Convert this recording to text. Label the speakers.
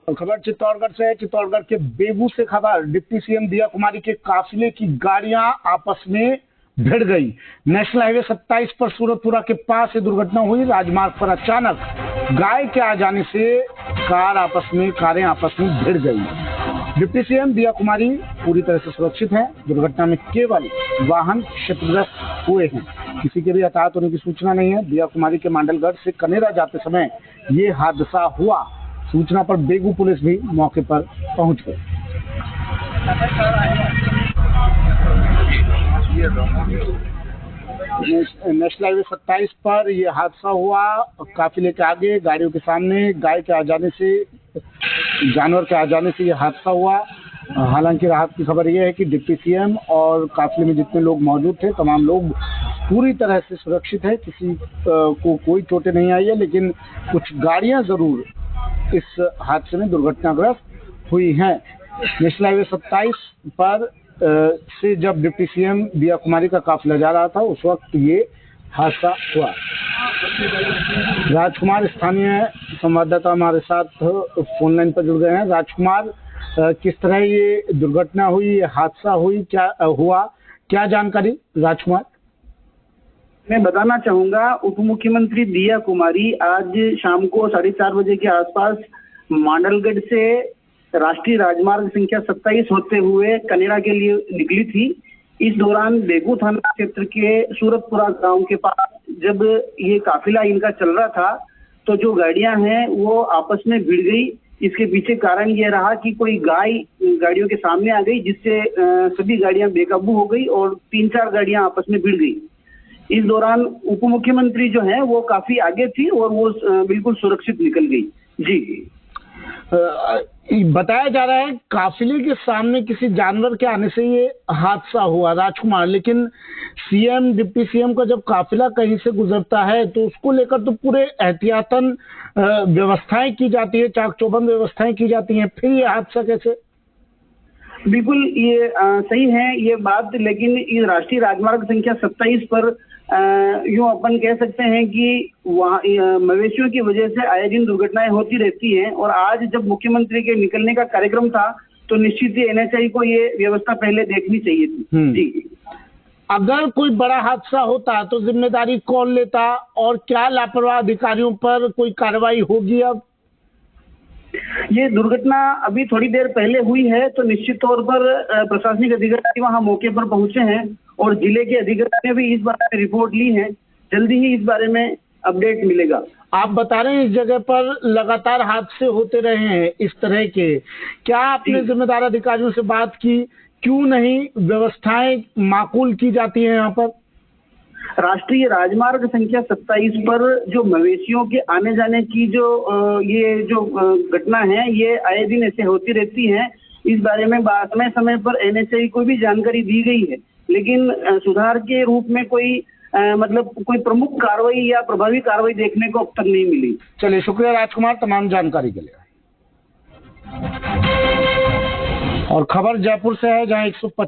Speaker 1: और खबर चित्तौड़गढ़ से है। चित्तौड़गढ़ के बेगू से खबर, डिप्टी सीएम दिया कुमारी के काफिले की गाड़ियां आपस में भिड़ गई। नेशनल हाईवे 27 पर सूरतपुरा के पास ये दुर्घटना हुई। राजमार्ग पर अचानक गाय के आ जाने से कारें आपस में भिड़ गई। डिप्टी सीएम दिया कुमारी पूरी तरह से सुरक्षित हैं। दुर्घटना में केवल वाहन क्षतिग्रस्त हुए हैं, किसी के भी हताहत होने की सूचना नहीं है। दिया कुमारी के मांडलगढ़ से कनेरा जाते समय ये हादसा हुआ। सूचना पर बेगू पुलिस भी मौके पर पहुंच गई। नेशनल हाईवे 27 पर यह हादसा हुआ। काफिले के आगे गाड़ियों के सामने गाय के आ जाने से, जानवर के आ जाने से यह हादसा हुआ। हालांकि राहत की खबर यह है कि डिप्टी सीएम और काफिले में जितने लोग मौजूद थे तमाम लोग पूरी तरह से सुरक्षित है। किसी को कोई चोटें नहीं आई है, लेकिन कुछ गाड़ियां जरूर इस हादसे में दुर्घटनाग्रस्त हुई हैं। नेशनल हाईवे 27 पर से जब डिप्टी सीएम दिया कुमारी का काफिला जा रहा था, उस वक्त ये हादसा हुआ। राजकुमार स्थानीय संवाददाता हमारे साथ फोन लाइन पर जुड़ गए हैं। राजकुमार, किस तरह ये दुर्घटना हुई, हादसा हुई, क्या हुआ, क्या जानकारी राजकुमार?
Speaker 2: मैं बताना चाहूंगा, उप मुख्यमंत्री दिया कुमारी आज शाम को 4:30 बजे के आसपास मांडलगढ़ से राष्ट्रीय राजमार्ग संख्या 27 होते हुए कनेरा के लिए निकली थी। इस दौरान बेगू थाना क्षेत्र के सूरतपुरा गांव के पास जब ये काफिला इनका चल रहा था तो जो गाड़ियां हैं वो आपस में भिड़ गई। इसके पीछे कारण ये रहा कि कोई गाय गाड़ियों के सामने आ गई, जिससे सभी गाड़ियां बेकाबू हो गई और 3-4 गाड़ियां आपस में भिड़ गई। इस दौरान उप मुख्यमंत्री जो है वो काफी आगे थी और वो बिल्कुल सुरक्षित निकल गई। जी,
Speaker 1: बताया जा रहा है काफिले के सामने किसी जानवर के आने से ये हादसा हुआ राजकुमार, लेकिन सीएम, डिप्टी सीएम का जब काफिला कहीं से गुजरता है तो उसको लेकर तो पूरे एहतियातन व्यवस्थाएं की जाती है, चाक चौबंद व्यवस्थाएं की जाती हैं, फिर ये हादसा कैसे?
Speaker 2: बिल्कुल ये सही है ये बात, लेकिन इस राष्ट्रीय राजमार्ग संख्या 27 पर यूं अपन कह सकते हैं कि वहाँ मवेशियों की वजह से आए दिन दुर्घटनाएं होती रहती हैं। और आज जब मुख्यमंत्री के निकलने का कार्यक्रम था तो निश्चित ही एनएचआई को ये व्यवस्था पहले देखनी चाहिए थी। जी,
Speaker 1: अगर कोई बड़ा हादसा होता तो जिम्मेदारी कौन लेता और क्या लापरवाह अधिकारियों पर कोई कार्रवाई होगी? अब
Speaker 2: ये दुर्घटना अभी थोड़ी देर पहले हुई है तो निश्चित तौर पर प्रशासनिक अधिकारी वहां मौके पर पहुंचे हैं और जिले के अधिकारी ने भी इस बारे में रिपोर्ट ली है। जल्दी ही इस बारे में अपडेट मिलेगा।
Speaker 1: आप बता रहे हैं इस जगह पर लगातार हादसे होते रहे हैं इस तरह के, क्या आपने जिम्मेदार अधिकारियों से बात की? क्यों नहीं व्यवस्थाएं माकूल की जाती है यहाँ पर?
Speaker 2: राष्ट्रीय राजमार्ग संख्या 27 पर जो मवेशियों के आने जाने की जो घटना है ये आए दिन ऐसे होती रहती है। इस बारे में समय समय पर एनएचआई को भी जानकारी दी गई है, लेकिन सुधार के रूप में कोई कोई प्रमुख कार्रवाई या प्रभावी कार्रवाई देखने को अब तक नहीं मिली।
Speaker 1: चलिए, शुक्रिया राजकुमार तमाम जानकारी के लिए। और खबर जयपुर से है, जहां 125